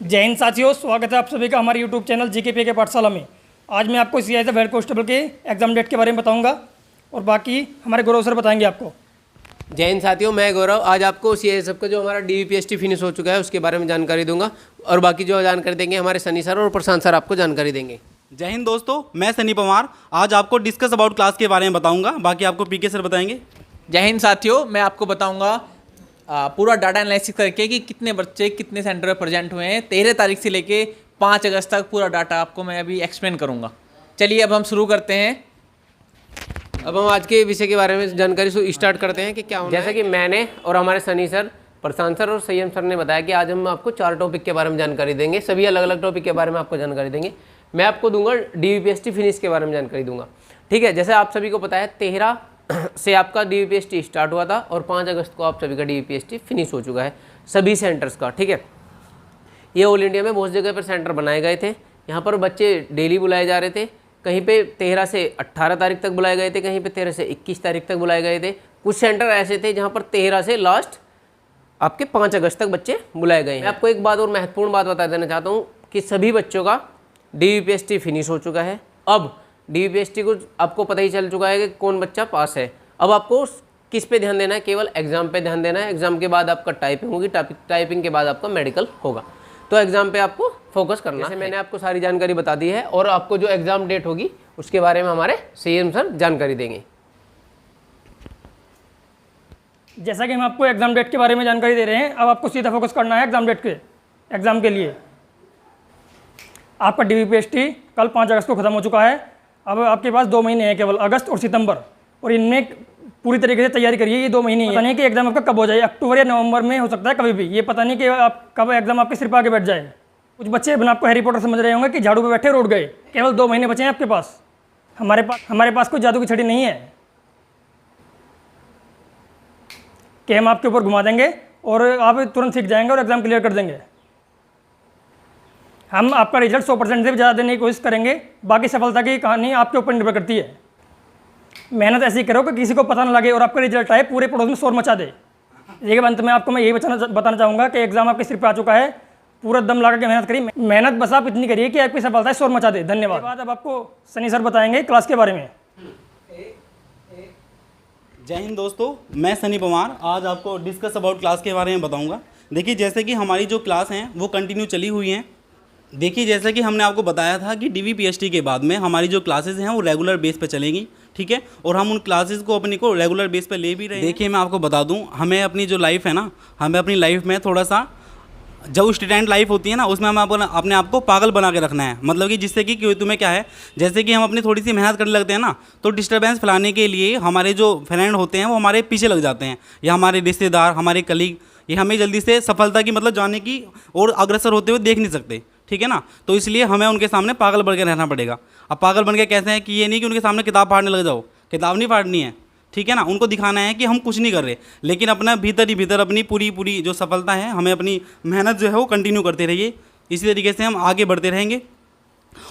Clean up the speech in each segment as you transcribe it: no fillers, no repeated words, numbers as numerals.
जय हिंद साथियों, स्वागत है आप सभी का हमारे यूट्यूब चैनल जीके के पाठशाला में। आज मैं आपको सीआईएसएफ हेड कांस्टेबल के एग्जाम डेट के बारे में बताऊंगा और बाकी हमारे गौरव सर बताएंगे आपको। जय हिंद साथियों, मैं गौरव आज आपको सीआईएसएफ का जो हमारा डीवीपीएसटी फिनिश हो चुका है उसके बारे में जानकारी दूंगा और बाकी जो जानकारी देंगे हमारे सनी सर और प्रशांत सर आपको जानकारी देंगे। जय हिंद दोस्तों, मैं सनी पवार आज आपको डिस्कस अबाउट क्लास के बारे में बताऊंगा, बाकी आपको पीके सर बताएंगे। जय हिंद साथियों, मैं आपको बताऊंगा पूरा डाटा एनालिसिस करके कि कितने बच्चे कितने सेंटर में प्रेजेंट हुए हैं। 13 तारीख से लेके 5 अगस्त तक पूरा डाटा आपको मैं अभी एक्सप्लेन करूंगा। चलिए अब हम शुरू करते हैं। अब हम आज के विषय के बारे में जानकारी स्टार्ट करते हैं कि क्या होना है। जैसे कि मैंने और हमारे सनी सर, प्रशांत सर और संयम सर ने बताया कि आज हम आपको 4 टॉपिक के बारे में जानकारी देंगे। सभी अलग अलग टॉपिक के बारे में आपको जानकारी देंगे। मैं आपको दूंगा डीवीपीएसटी फिनिश के बारे में जानकारी दूंगा। ठीक है, जैसे आप सभी को पता है 13 से आपका डीवीपीएसटी स्टार्ट हुआ था और 5 अगस्त को आप सभी का डीवीपीएसटी फिनिश हो चुका है सभी सेंटर्स का। ठीक है, ये ऑल इंडिया में बहुत जगह पर सेंटर बनाए गए थे। यहाँ पर बच्चे डेली बुलाए जा रहे थे। कहीं पे 13 से 18 तारीख तक बुलाए गए थे, कहीं पे 13 से 21 तारीख तक बुलाए गए थे। कुछ सेंटर ऐसे थे जहाँ पर 13 से लास्ट आपके 5 अगस्त तक बच्चे बुलाए गए हैं। मैं आपको एक बात और महत्वपूर्ण बात बता देना चाहता हूँ कि सभी बच्चों का डीवीपीएसटी फिनिश हो चुका है। अब डीवीपीएसटी को आपको पता ही चल चुका है कि कौन बच्चा पास है। अब आपको किस पे ध्यान देना है? केवल एग्जाम पे ध्यान देना है। एग्जाम के बाद आपका टाइपिंग होगी, टाइपिंग के बाद आपका मेडिकल होगा। तो एग्जाम पे आपको फोकस करना है। मैंने आपको सारी जानकारी बता दी है और आपको जो एग्जाम डेट होगी उसके बारे में हमारे सीएम सर जानकारी देंगे। जैसा कि हम आपको एग्जाम डेट के बारे में जानकारी दे रहे हैं, अब आपको सीधा फोकस करना है एग्जाम डेट के एग्जाम के लिए। आपका डीवीपीएसटी कल 5 अगस्त को ख़त्म हो चुका है। अब आपके पास 2 महीने हैं, केवल अगस्त और सितंबर, और इनमें पूरी तरीके से तैयारी करिए। ये 2 महीने ही पता नहीं कि एग्जाम आपका कब हो जाए, अक्टूबर या नवंबर में हो सकता है कभी भी। ये पता नहीं कि आप कब एग्जाम आपके सिर पर आके बैठ जाए। कुछ बच्चे बिना आपको हैरी पॉटर समझ रहे होंगे कि झाड़ू पे बैठे और उड़ गए। केवल 2 महीने बचे हैं आपके पास। हमारे पास कोई जादू की छड़ी नहीं है कि हम आपके ऊपर घुमा देंगे और आप तुरंत सीख जाएंगे और एग्जाम क्लियर कर देंगे। हम आपका रिजल्ट 100% से भी ज़्यादा देने की कोशिश करेंगे। बाकी सफलता की कहानी आपके ऊपर निर्भर करती है। मेहनत ऐसी करो कि किसी को पता न लगे और आपका रिजल्ट आए पूरे पड़ोस में शोर मचा दे। ये अंत में आपको मैं यही बताना चाहूँगा कि एग्जाम आपके सिर पे आ चुका है। पूरा दम लगा के मेहनत करिए। मेहनत बस आप इतनी करिए कि आपकी सफलता शोर मचा दे। धन्यवाद। बाद अब आपको सनी सर बताएंगे क्लास के बारे में। जय हिंद दोस्तों, मैं सनी पवार आज आपको डिस्कस अबाउट क्लास के बारे में बताऊंगा। देखिए, जैसे कि हमारी जो क्लास हैं वो कंटिन्यू चली हुई हैं। देखिए, जैसा कि हमने आपको बताया था कि डीवीपीएसटी के बाद में हमारी जो क्लासेस हैं वो रेगुलर बेस पे चलेंगी। ठीक है, और हम उन क्लासेस को अपने को रेगुलर बेस पे ले भी रहे हैं। देखिए, मैं आपको बता दूं, हमें अपनी जो लाइफ है ना, हमें अपनी लाइफ में थोड़ा सा जो स्टूडेंट लाइफ होती है ना, उसमें हमें अपने आप को पागल बना के रखना है। मतलब कि जिससे कि तुम्हें क्या है, जैसे कि हम अपनी थोड़ी सी मेहनत करने लगते हैं ना, तो डिस्टर्बेंस फैलाने के लिए हमारे जो फ्रेंड होते हैं वो हमारे पीछे लग जाते हैं, या हमारे रिश्तेदार, हमारे कलीग, ये हमें जल्दी से सफलता की मतलब जाने की और अग्रसर होते हुए देख नहीं सकते। ठीक है ना, तो इसलिए हमें उनके सामने पागल बन के रहना पड़ेगा। अब पागल बन के कैसे हैं कि ये नहीं कि उनके सामने किताब फाड़ने लग जाओ, किताब नहीं फाड़नी है। ठीक है ना, उनको दिखाना है कि हम कुछ नहीं कर रहे, लेकिन अपना भीतर ही भीतर अपनी पूरी जो सफलता है, हमें अपनी मेहनत जो है वो कंटिन्यू करते रहिए। इसी तरीके से हम आगे बढ़ते रहेंगे।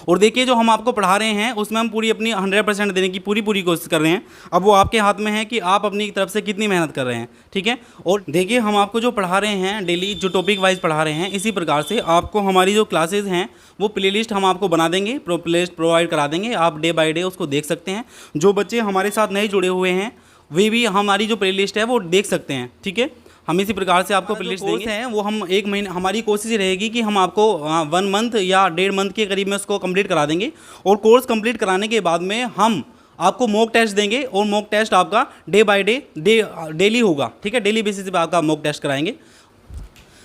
और देखिए, जो हम आपको पढ़ा रहे हैं उसमें हम पूरी अपनी 100% देने की पूरी कोशिश कर रहे हैं। अब वो आपके हाथ में है कि आप अपनी तरफ से कितनी मेहनत कर रहे हैं। ठीक है, और देखिए, हम आपको जो पढ़ा रहे हैं डेली, जो टॉपिक वाइज पढ़ा रहे हैं, इसी प्रकार से आपको हमारी जो क्लासेज हैं वो प्लेलिस्ट हम आपको बना देंगे, प्लेलिस्ट प्रोवाइड करा देंगे। आप डे बाय डे उसको देख सकते हैं। जो बच्चे हमारे साथ नहीं जुड़े हुए हैं वे भी हमारी जो प्लेलिस्ट है वो देख सकते हैं। ठीक है, हम इसी प्रकार से आपको प्लेलिस्ट देंगे हैं वो हम 1 महीने, हमारी कोशिश रहेगी कि हम आपको 1 मंथ या 1.5 मंथ के करीब में उसको कंप्लीट करा देंगे। और कोर्स कंप्लीट कराने के बाद में हम आपको मॉक टेस्ट देंगे और मॉक टेस्ट आपका डे बाय डे डेली होगा। ठीक है, डेली बेसिस पे आपका मॉक टेस्ट कराएंगे।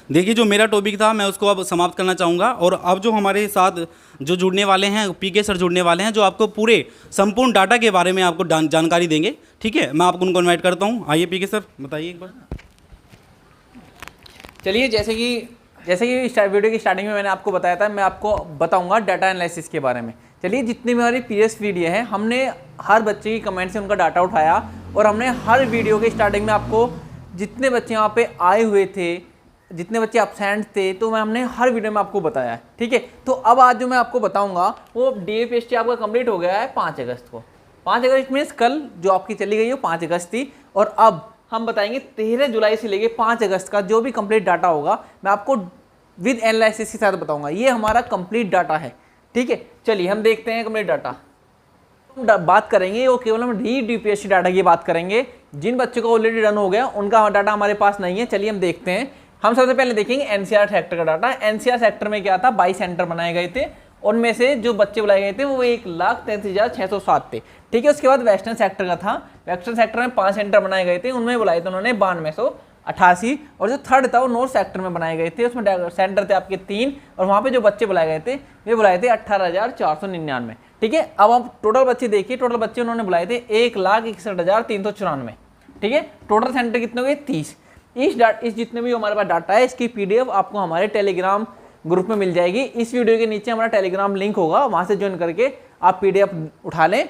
देखिए, जो मेरा टॉपिक था मैं उसको अब समाप्त करना चाहूँगा। और अब जो हमारे साथ जो जुड़ने वाले हैं, पीके सर जुड़ने वाले हैं, जो आपको पूरे संपूर्ण डाटा के बारे में आपको जानकारी देंगे। ठीक है, मैं आपको उनको इन्वाइट करता हूँ। आइए पीके सर, बताइए एक बार। चलिए, जैसे कि वीडियो की स्टार्टिंग में मैंने आपको बताया था, मैं आपको बताऊंगा डाटा एनालिसिस के बारे में। चलिए, जितनी भी हमारी प्रीवियस वीडियो है, हमने हर बच्चे की कमेंट से उनका डाटा उठाया और हमने हर वीडियो के स्टार्टिंग में आपको जितने बच्चे यहाँ पे आए हुए थे, जितने बच्चे एब्सेंट थे, तो हमने हर वीडियो में आपको बताया है। ठीक है, तो अब आज जो मैं आपको बताऊंगा वो डीवीपीएसटी आपका कंप्लीट हो गया है 5 अगस्त को। 5 अगस्त मीन्स कल जो आपकी चली गई वो 5 अगस्त थी। और अब हम बताएंगे 13 जुलाई से लेके 5 अगस्त का जो भी कंप्लीट डाटा होगा, मैं आपको विद एनालिसिस के साथ बताऊंगा। ये हमारा कंप्लीट डाटा है, ठीक है। चलिए हम देखते हैं कंप्लीट डाटा। बात करेंगे वो केवल हम डी-यूपीएससी डाटा की बात करेंगे। जिन बच्चों का ऑलरेडी रन हो गया उनका डाटा हमारे पास नहीं है। चलिए हम देखते हैं। हम सबसे पहले देखेंगे एनसीआर सेक्टर का डाटा। एनसीआर सेक्टर में क्या था, 22 सेंटर बनाए गए थे, उनमें से जो बच्चे बुलाए गए थे वो 1,33,607 थे, ठीक है। उसके बाद वेस्टर्न सेक्टर का था। वेस्टर्न सेक्टर में 5 सेंटर बनाए गए थे, उनमें बुलाए थे उन्होंने 9288। और जो थर्ड था वो नॉर्थ सेक्टर में बनाए गए थे, उसमें सेंटर थे आपके 3, और वहाँ पे जो बच्चे बुलाए गए थे वे बुलाए थे 18,499, ठीक है। अब आप टोटल बच्चे देखिए, टोटल बच्चे उन्होंने बुलाए थे 1,61,394, ठीक है। टोटल सेंटर कितने हुए, 30। इस जितने भी हमारे पास डाटा है इसकी PDF आपको हमारे टेलीग्राम ग्रुप में मिल जाएगी। इस वीडियो के नीचे हमारा टेलीग्राम लिंक होगा, वहाँ से ज्वाइन करके आप PDF उठा लें,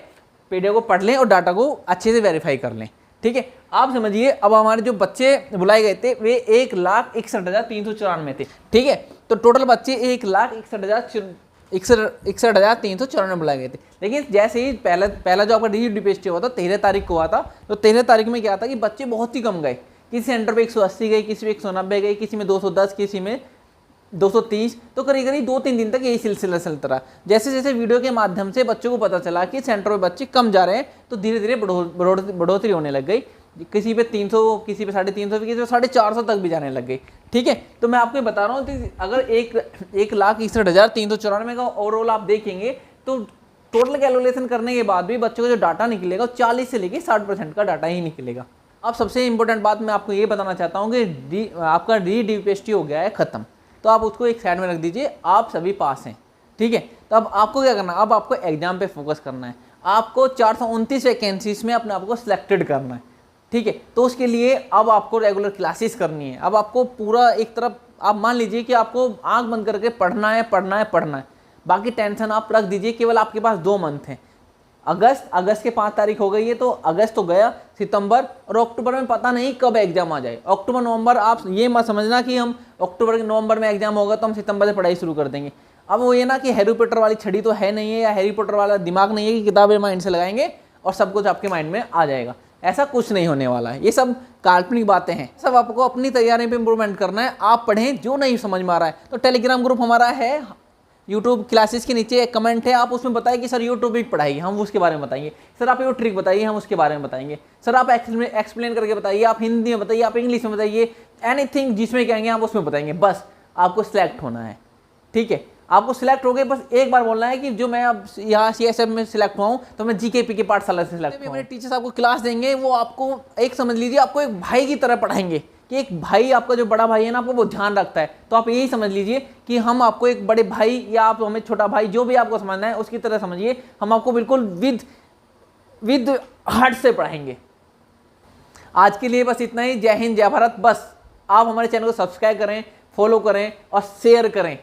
PDF को पढ़ लें और डाटा को अच्छे से वेरीफाई कर लें, ठीक है। आप समझिए अब हमारे जो बच्चे बुलाए गए थे वे 1,61,394 थे, ठीक है। तो टोटल बच्चे 1,61,394 बुलाए गए थे। लेकिन जैसे ही पहला जो आपका डी-यूपीएससी हुआ था 13 तारीख को हुआ था, तो 13 तारीख में क्या था कि बच्चे बहुत ही कम गए। किसी सेंटर पे 180 गए, किसी में 190 गए, किसी में 210, किसी में 230। तो करीब करीब 2-3 दिन तक यही सिलसिला चलता रहा। जैसे जैसे वीडियो के माध्यम से बच्चों को पता चला कि सेंटर पे बच्चे कम जा रहे हैं, तो धीरे धीरे बढ़ोतरी होने लग गई। किसी पे 300, किसी पे 350, किसी पे 450 तक भी जाने लग गई, ठीक है। तो मैं आपको बता रहा हूँ कि अगर 1,61,394 का ओवरऑल आप देखेंगे तो टोटल कैलकुलेशन करने के बाद भी बच्चों का जो डाटा निकलेगा 40 से लेकर 60% का डाटा ही निकलेगा। अब सबसे इंपॉर्टेंट बात मैं आपको ये बताना चाहता हूँ कि आपका डी-यूपीएससी हो गया है ख़त्म, तो आप उसको एक साइड में रख दीजिए, आप सभी पास हैं, ठीक है। तो अब आपको क्या करना है, अब आपको एग्जाम पे फोकस करना है। आपको 429 वैकेंसीज में अपने आप को सिलेक्टेड करना है, ठीक है। तो उसके लिए अब आपको रेगुलर क्लासेस करनी है। अब आपको पूरा एक तरफ आप मान लीजिए कि आपको आंख बंद करके पढ़ना है, पढ़ना है, पढ़ना है। बाकी टेंशन आप रख दीजिए, केवल आपके पास 2 मंथ हैं। अगस्त के 5 तारीख हो गई है, तो अगस्त तो गया, सितंबर और अक्टूबर में पता नहीं कब एग्जाम आ जाए। अक्टूबर नवंबर आप ये मत समझना कि हम अक्टूबर नवंबर में एग्जाम होगा तो हम सितंबर से पढ़ाई शुरू कर देंगे। अब वो ये ना कि हैरी पॉटर वाली छड़ी तो है नहीं है, या हैरी पॉटर वाला दिमाग नहीं है कि किताबें माइंड से लगाएंगे और सब कुछ आपके माइंड में आ जाएगा। ऐसा कुछ नहीं होने वाला है, ये सब काल्पनिक बातें हैं। सब आपको अपनी तैयारी पे इंप्रूवमेंट करना है। आप पढ़ें, जो नहीं समझ में आ रहा है तो टेलीग्राम ग्रुप हमारा है, यूट्यूब क्लासेस के नीचे एक कमेंट है, आप उसमें बताइए कि सर यूट्यूब भी पढ़ाइए, हम उसके बारे में बताएंगे। सर आप ये ट्रिक बताइए, हम उसके बारे में बताएंगे। सर आप एक्सप्लेन करके बताइए, आप हिंदी में बताइए, आप इंग्लिश में बताइए, एनीथिंग जिसमें कहेंगे आप उसमें बताएंगे। बस आपको सिलेक्ट होना है, ठीक है। आपको सिलेक्ट हो गए, बस एक बार बोलना है कि जो मैं अब यहाँ CSF में सिलेक्ट हुआ हूँ तो मैं GK PK पाठशाला से सिलेक्ट हुआ। मेरे टीचर्स आपको क्लास देंगे, वो आपको एक समझ लीजिए आपको एक भाई की तरह पढ़ाएंगे, कि एक भाई आपका जो बड़ा भाई है ना आपको वो ध्यान रखता है। तो आप यही समझ लीजिए कि हम आपको एक बड़े भाई या आप हमें छोटा भाई, जो भी आपको समझना है उसकी तरह समझिए। हम आपको बिल्कुल विद हार्ट से पढ़ाएंगे। आज के लिए बस इतना ही। जय हिंद, जय भारत। बस आप हमारे चैनल को सब्सक्राइब करें, फॉलो करें और शेयर करें।